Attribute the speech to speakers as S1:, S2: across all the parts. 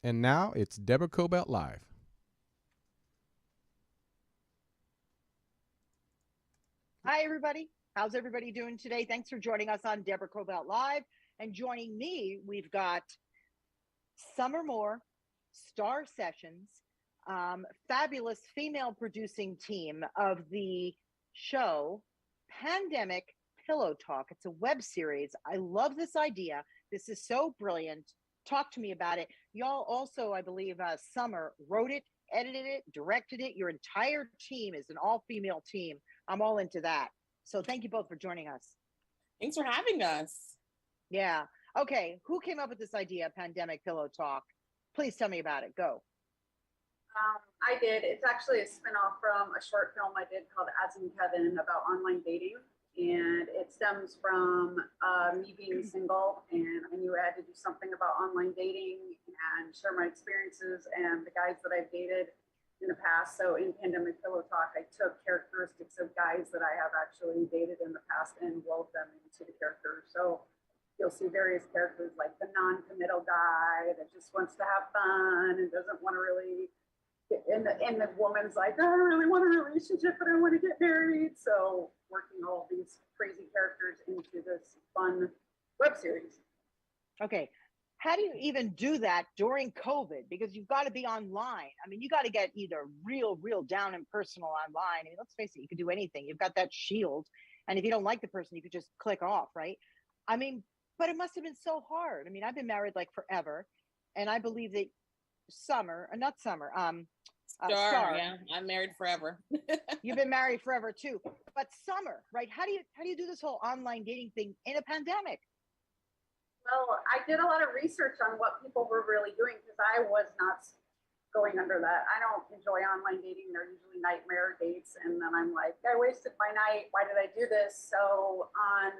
S1: And now it's Deborah Kobylt Live.
S2: Hi, everybody. How's everybody doing today? Thanks for joining us on Deborah Kobylt Live. And joining me, we've got Summer Moore, Starr Sessions, fabulous female producing team of the show Pandemic Pillow Talk. It's a web series. I love this idea. This is so brilliant. Talk to me about it. Y'all also, I believe, Summer wrote it, edited it, directed it. Your entire team is an all-female team. I'm all into that. So thank you both for joining us.
S3: Thanks for having us.
S2: Yeah. Okay. Who came up with this idea, Pandemic Pillow Talk? Please tell me about it. Go.
S4: I did. It's actually a spinoff from a short film I did called Ads and Kevin about online dating. And it stems from me being single, and I knew I had to do something about online dating and share my experiences and the guys that I've dated in the past. So in Pandemic Pillow Talk, I took characteristics of guys that I have actually dated in the past and wove them into the characters. So you'll see various characters like the non-committal guy that just wants to have fun and doesn't want to really, and the woman's like, oh, I don't really want a relationship, but I want to get married. So working all these crazy characters into this fun web series.
S2: Okay. How do you even do that during COVID? Because you've got to be online. I mean, you got to get either real down and personal online. I mean, let's face it, you can do anything. You've got that shield. And if you don't like the person, you could just click off, right? I mean, but it must have been so hard. I mean, I've been married like forever. And I believe that not Summer,
S3: Starr,
S2: Starr,
S3: yeah, I'm married forever.
S2: you've been married forever too. But Summer, right? How do you do this whole online dating thing in a pandemic?
S4: Well, I did a lot of research on what people were really doing because I was not going under that. I don't enjoy online dating. They're usually nightmare dates. And then I'm like, I wasted my night. Why did I do this? So on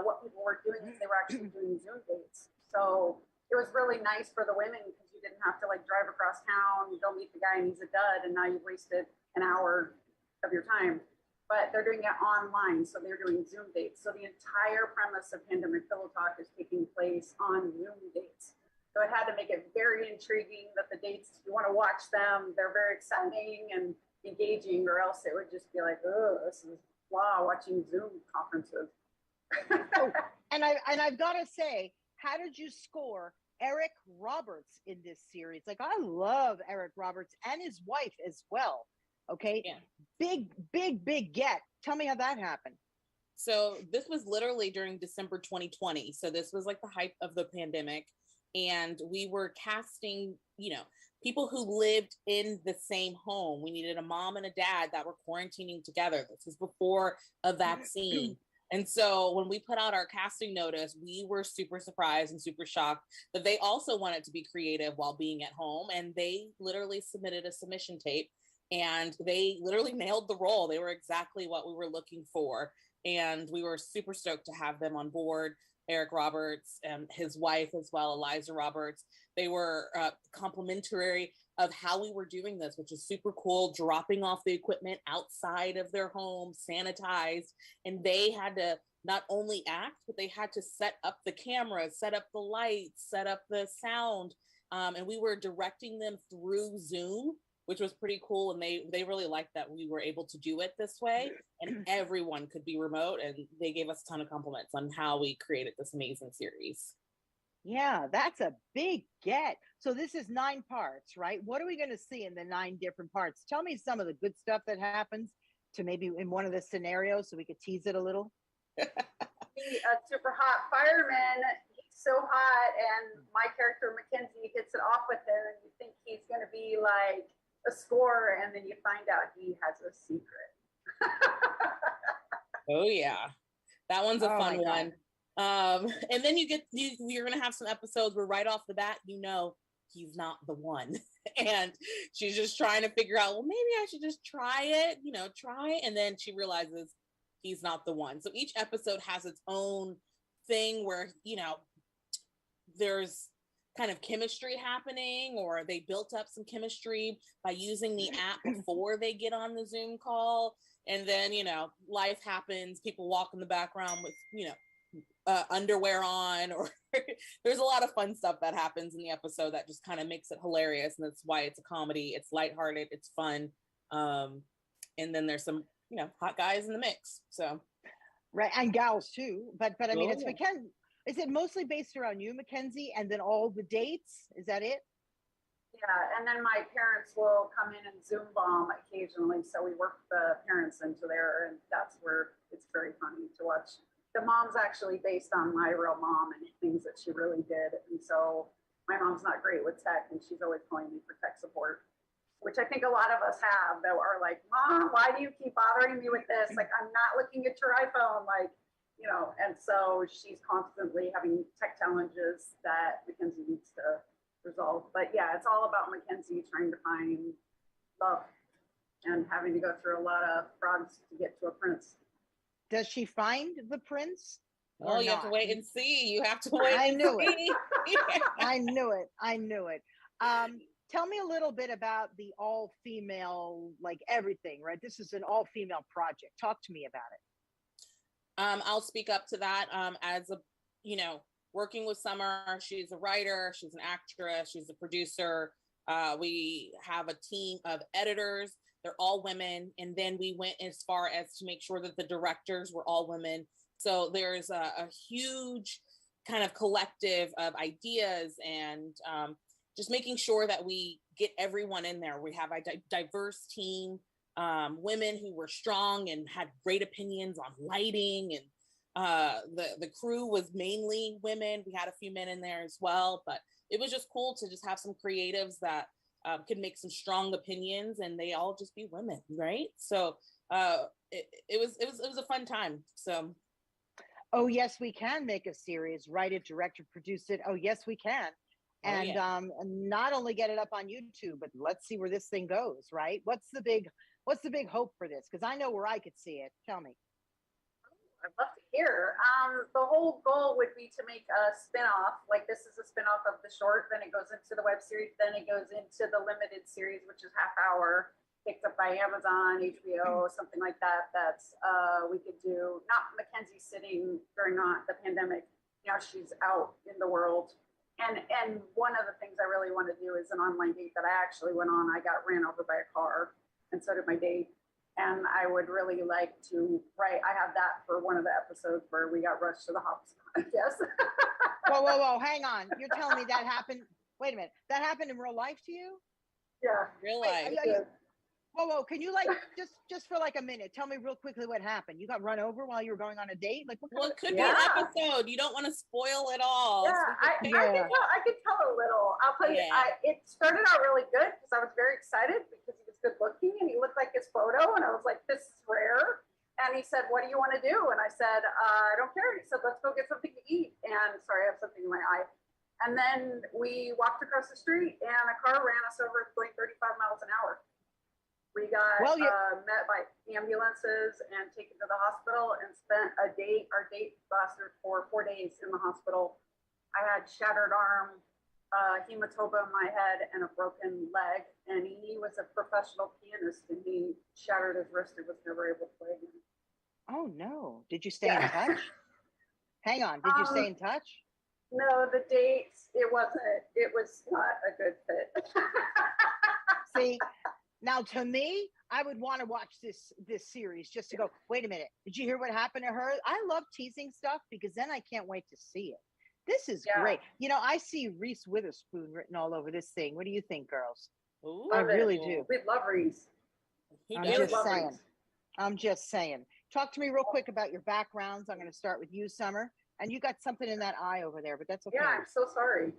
S4: what people were doing is they were actually doing Zoom dates. So it was really nice for the women because you didn't have to like drive across town, you go meet the guy and he's a dud. And now you've wasted an hour of your time. But they're doing it online. So they're doing Zoom dates. So the entire premise of Pandemic Pillow Talk is taking place on Zoom dates. So it had to make it very intriguing that the dates, you want to watch them, they're very exciting and engaging, or else it would just be like, oh, this is blah, watching Zoom conferences.
S2: Oh, and I've got to say, how did you score Eric Roberts in this series? Like, I love Eric Roberts and his wife as well. Okay,
S3: Yeah.
S2: big get. Tell me how that happened.
S3: So this was literally during December 2020. So this was like the height of the pandemic. And we were casting, people who lived in the same home. We needed a mom and a dad that were quarantining together. This was before a vaccine. And so when we put out our casting notice, we were super surprised and super shocked that they also wanted to be creative while being at home. And they literally submitted a submission tape and they literally nailed the role. They were exactly what we were looking for. And we were super stoked to have them on board. Eric Roberts and his wife as well, Eliza Roberts. They were complimentary of how we were doing this, which is super cool, dropping off the equipment outside of their home, sanitized. And they had to not only act, but they had to set up the cameras, set up the lights, set up the sound. And we were directing them through Zoom, which was pretty cool. And they really liked that we were able to do it this way and everyone could be remote. And they gave us a ton of compliments on how we created this amazing series.
S2: Yeah, that's a big get. So this is 9 parts, right? What are we going to see in the 9 different parts? Tell me some of the good stuff that happens to maybe in one of the scenarios so we could tease it a little.
S4: A super hot fireman, he's so hot, and my character Mackenzie hits it off with him, and you think he's going to be like a score, and then you find out he has a secret.
S3: Oh yeah, that one's a
S2: Oh
S3: fun
S2: my God.
S3: one. And then you're gonna have some episodes where right off the bat he's not the one, and she's just trying to figure out, well, maybe I should just try it, and then she realizes he's not the one. So each episode has its own thing where there's kind of chemistry happening, or they built up some chemistry by using the app before they get on the Zoom call. And then, life happens. People walk in the background with, underwear on, or there's a lot of fun stuff that happens in the episode that just kind of makes it hilarious, and that's why it's a comedy. It's lighthearted, it's fun, and then there's some hot guys in the mix. So
S2: right, and gals too. But I mean, it's
S3: yeah.
S2: Mackenzie. Is it mostly based around you, Mackenzie, and then all the dates? Is that it?
S4: Yeah, and then my parents will come in and Zoom bomb occasionally, so we work the parents into there, and that's where it's very funny to watch. The mom's actually based on my real mom and things that she really did, and so my mom's not great with tech, and she's always calling me for tech support, which I think a lot of us have, that are like, Mom, why do you keep bothering me with this? Like, I'm not looking at your iPhone, like, and so she's constantly having tech challenges that Mackenzie needs to resolve. But yeah, it's all about Mackenzie trying to find love and having to go through a lot of frogs to get to a prince.
S2: Does she find the prince?
S3: Oh, you have to wait and see. You have to wait.
S2: I
S3: and
S2: knew
S3: see.
S2: it. I knew it. I knew it. Tell me a little bit about the all-female, like everything, right? This is an all-female project. Talk to me about it.
S3: I'll speak up to that. As a, working with Summer, she's a writer, she's an actress, she's a producer. We have a team of editors. They're all women. And then we went as far as to make sure that the directors were all women. So there's a huge kind of collective of ideas and just making sure that we get everyone in there. We have a diverse team, women who were strong and had great opinions on lighting, and the crew was mainly women. We had a few men in there as well, but it was just cool to just have some creatives that could make some strong opinions, and they all just be women, right? So it was a fun time. So
S2: oh yes, we can make a series, write it, direct it, produce it. Oh yes, we can. And not only get it up on YouTube, but let's see where this thing goes, right? What's the big hope for this? Because I know where I could see it. Tell me.
S4: I'd love to hear. The whole goal would be to make a spinoff. Like, this is a spinoff of the short, then it goes into the web series, then it goes into the limited series, which is half hour, picked up by Amazon, HBO, something like that. That's we could do. Not Mackenzie sitting during the pandemic. Now she's out in the world. And one of the things I really want to do is an online date that I actually went on. I got ran over by a car, and so did my date. And I would really like to write. I have that for one of the episodes where we got rushed to the hospital, I guess.
S2: Whoa. Hang on. You're telling me that happened? Wait a minute. That happened in real life to you?
S4: Yeah.
S3: Real life.
S2: Whoa. Can you just for like a minute, tell me real quickly what happened? You got run over while you were going on a date? Like,
S3: well, it could be an episode. You don't want to spoil it all.
S4: Yeah, I could tell a little. I'll tell you, it started out really good because I was very excited because he was good looking and he looked like his photo. And I was like, this is rare. And he said, what do you want to do? And I said, I don't care. He said, let's go get something to eat. And sorry, I have something in my eye. And then we walked across the street and a car ran us over going 35 miles an hour. We got met by ambulances and taken to the hospital and spent a date. Our date lasted for 4 days in the hospital. I had shattered arm, hematoma in my head, and a broken leg. And he was a professional pianist, and he shattered his wrist and was never able to play again.
S2: Oh no! Did you stay in touch? Hang on. Did you stay in touch?
S4: No, the dates. It was not a good fit.
S2: See. Now, to me, I would want to watch this series just to go, wait a minute, did you hear what happened to her? I love teasing stuff because then I can't wait to see it. This is great. I see Reese Witherspoon written all over this thing. What do you think, girls?
S3: Ooh,
S2: I really do.
S4: We love Reese.
S2: I'm just saying. Talk to me real quick about your backgrounds. I'm going to start with you, Summer. And you got something in that eye over there, but that's okay.
S4: Yeah, I'm so sorry.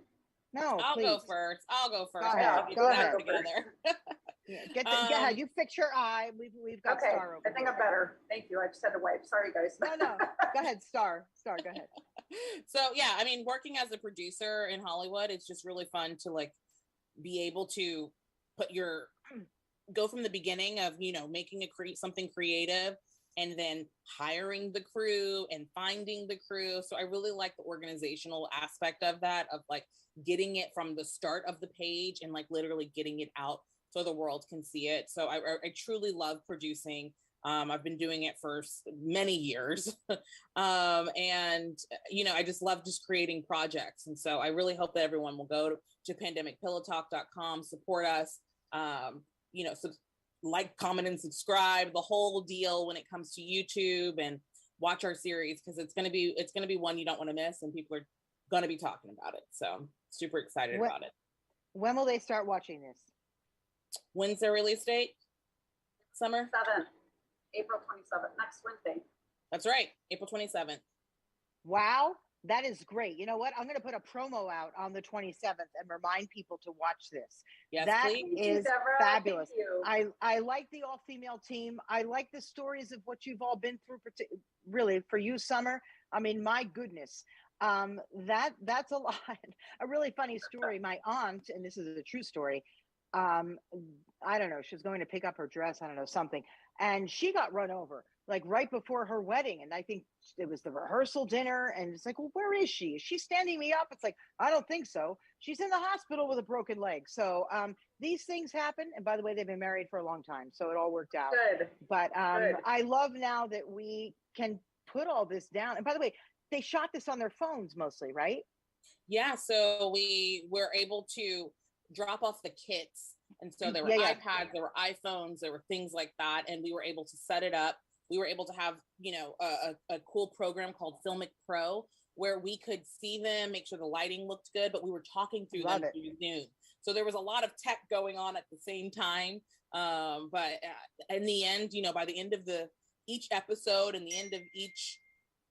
S2: No,
S3: I'll
S2: please.
S3: go first.
S2: Go ahead.
S3: Together.
S2: Go ahead. You fix your eye. We've got Starr over
S4: I think I'm better. Thank you. I just had to wipe. Sorry, guys.
S2: No. Go ahead, Starr. Go ahead.
S3: So yeah, I mean, working as a producer in Hollywood, it's just really fun to like be able to go from the beginning of making something creative, and then hiring the crew and finding the crew. So I really like the organizational aspect of that, of like getting it from the start of the page and like literally getting it out so the world can see it. So I truly love producing. I've been doing it for many years. And, I just love just creating projects. And so I really hope that everyone will go to pandemicpillowtalk.com, support us, like, comment, and subscribe, the whole deal when it comes to YouTube, and watch our series, because it's going to be one you don't want to miss, and people are going to be talking about it. So super excited about it.
S2: When will they start watching this?
S3: When's their release date? Summer?
S4: April 27th, next Wednesday.
S3: That's right, April 27th.
S2: Wow, that is great. You know what? I'm going to put a promo out on the 27th and remind people to watch this.
S3: Yes,
S2: that
S3: please.
S2: is fabulous. I like the all-female team. I like the stories of what you've all been through. Really, for you, Summer. I mean, my goodness. That's a lot. A really funny story. My aunt, and this is a true story, I don't know, she was going to pick up her dress, I don't know, something, and she got run over like right before her wedding. And I think it was the rehearsal dinner, and it's like, well, where is she? Is she standing me up? It's like, I don't think so. She's in the hospital with a broken leg. So these things happen. And by the way, they've been married for a long time, so it all worked out.
S4: Good.
S2: But
S4: Good.
S2: I love now that we can put all this down. And by the way, they shot this on their phones mostly, right?
S3: Yeah, so we were able to drop off the kits. And so there were iPads, there were iPhones, there were things like that. And we were able to set it up. We were able to have, a cool program called Filmic Pro, where we could see them, make sure the lighting looked good, but we were talking through them through Zoom. So there was a lot of tech going on at the same time. But in the end, by the end of each episode and the end of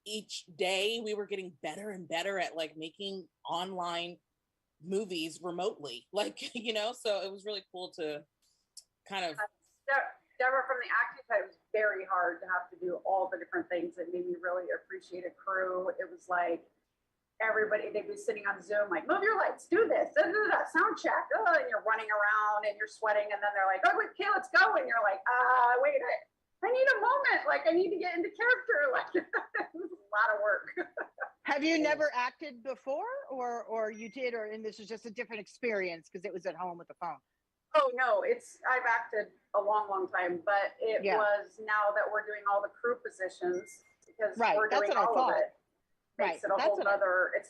S3: each day, we were getting better and better at like making online movies remotely, so it was really cool to kind of
S4: Deborah, from the acting side, it was very hard to have to do all the different things. It made me really appreciate a crew. It was like everybody, they'd be sitting on Zoom like, move your lights, do this, sound check, and you're running around and you're sweating, and then they're like, oh, okay, let's go, and you're like, wait, I need a moment, like I need to get into character. Like it was a lot of work.
S2: Have you never acted before, or you did, and this was just a different experience because it was at home with the phone?
S4: Oh no, I've acted a long time, but it was now that we're doing all the crew positions, because we're doing all of it. Makes it a whole other. It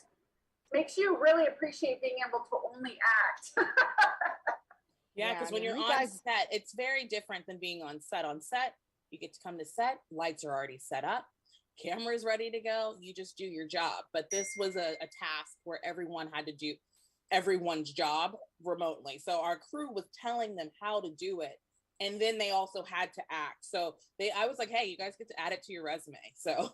S4: makes you really appreciate being able to only act.
S3: Yeah, because when you're on set, it's very different than being on set. On set, you get to come to set, lights are already set up, camera's ready to go, you just do your job. But this was a task where everyone had to do everyone's job remotely. So our crew was telling them how to do it, and then they also had to act. So I was like, hey, you guys get to add it to your resume. So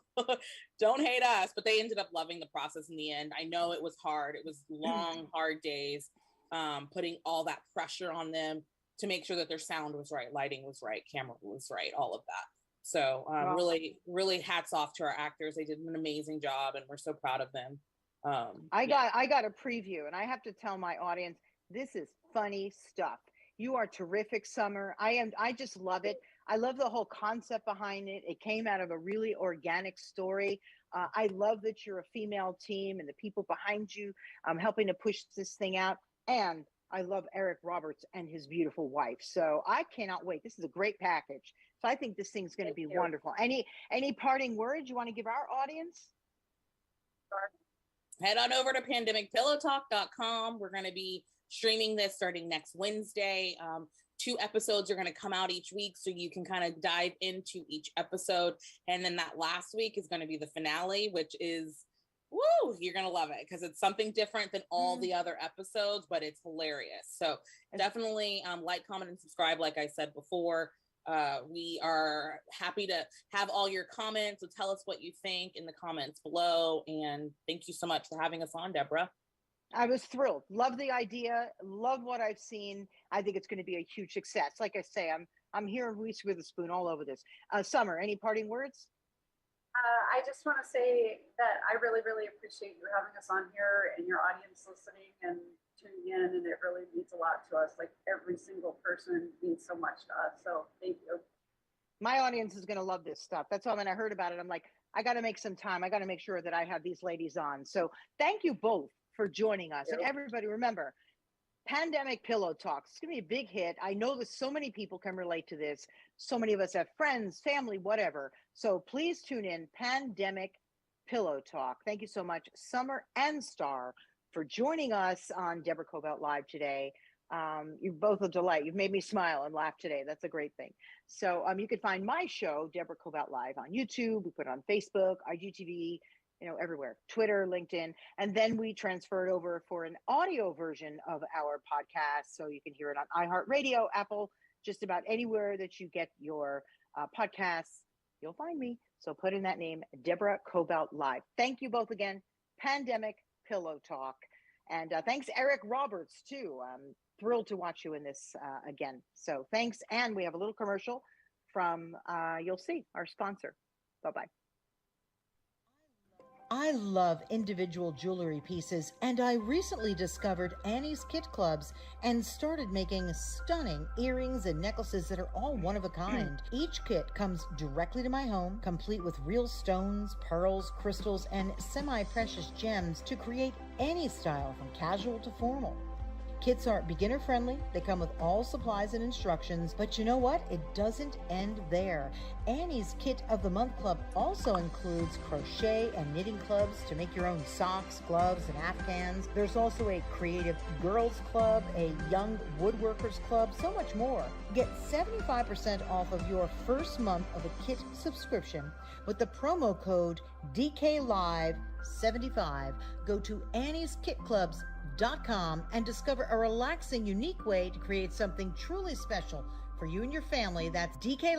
S3: don't hate us, but they ended up loving the process in the end. I know it was hard. It was long, hard days, putting all that pressure on them to make sure that their sound was right, lighting was right, camera was right, all of that. So really, really hats off to our actors. They did an amazing job, and we're so proud of them. I
S2: got a preview, and I have to tell my audience, this is funny stuff. You are terrific, Summer. I just love it. I love the whole concept behind it. It came out of a really organic story. I love that you're a female team and the people behind you helping to push this thing out. And I love Eric Roberts and his beautiful wife. So I cannot wait. This is a great package. So I think this thing's going to be wonderful. Any parting words you want to give our audience?
S3: Head on over to pandemicpillowtalk.com. We're going to be streaming this starting next Wednesday. 2 episodes are going to come out each week, so you can kind of dive into each episode. And then that last week is going to be the finale, which is, woo, you're going to love it because it's something different than all the other episodes, but it's hilarious. So definitely like, comment, and subscribe, like I said before. We are happy to have all your comments, so tell us what you think in the comments below. And thank you so much for having us on, Deborah.
S2: I was thrilled. Love the idea. Love what I've seen. I think it's going to be a huge success. Like I say, I'm hearing Reese Witherspoon all over this. Summer, any parting words?
S4: I just want to say that I really, really appreciate you having us on here and your audience listening and tuning in, and it really means a lot to us. Like every single person means so much to us. So thank you.
S2: My audience is going to love this stuff. That's why when I heard about it, I'm like, I got to make some time. I got to make sure that I have these ladies on. So thank you both for joining us. And everybody, remember, Pandemic Pillow Talks. It's going to be a big hit. I know that so many people can relate to this. So many of us have friends, family, whatever. So please tune in. Pandemic Pillow Talk. Thank you so much, Summer and Starr, for joining us on Deborah Kobylt Live today. You're both a delight. You've made me smile and laugh today. That's a great thing. So you can find my show, Deborah Kobylt Live, on YouTube. We put it on Facebook, IGTV, everywhere, Twitter, LinkedIn. And then we transfer it over for an audio version of our podcast. So you can hear it on iHeartRadio, Apple, just about anywhere that you get your podcasts, you'll find me. So put in that name, Deborah Kobylt Live. Thank you both again. Pandemic Pillow Talk. And thanks, Eric Roberts, too. I'm thrilled to watch you in this again. So thanks. And we have a little commercial from, you'll see, our sponsor. Bye-bye.
S5: I love individual jewelry pieces, and I recently discovered Annie's Kit Clubs and started making stunning earrings and necklaces that are all one of a kind. Each kit comes directly to my home, complete with real stones, pearls, crystals, and semi-precious gems to create any style from casual to formal. Kits are beginner friendly. They come with all supplies and instructions, but you know what? It doesn't end there. Annie's Kit of the Month Club also includes crochet and knitting clubs to make your own socks, gloves, and afghans. There's also a creative girls club, a young woodworkers club, so much more. Get 75% off of your first month of a kit subscription with the promo code DKLive75. Go to Annie'sKitClubs.com and discover a relaxing, unique way to create something truly special for you and your family. That's DK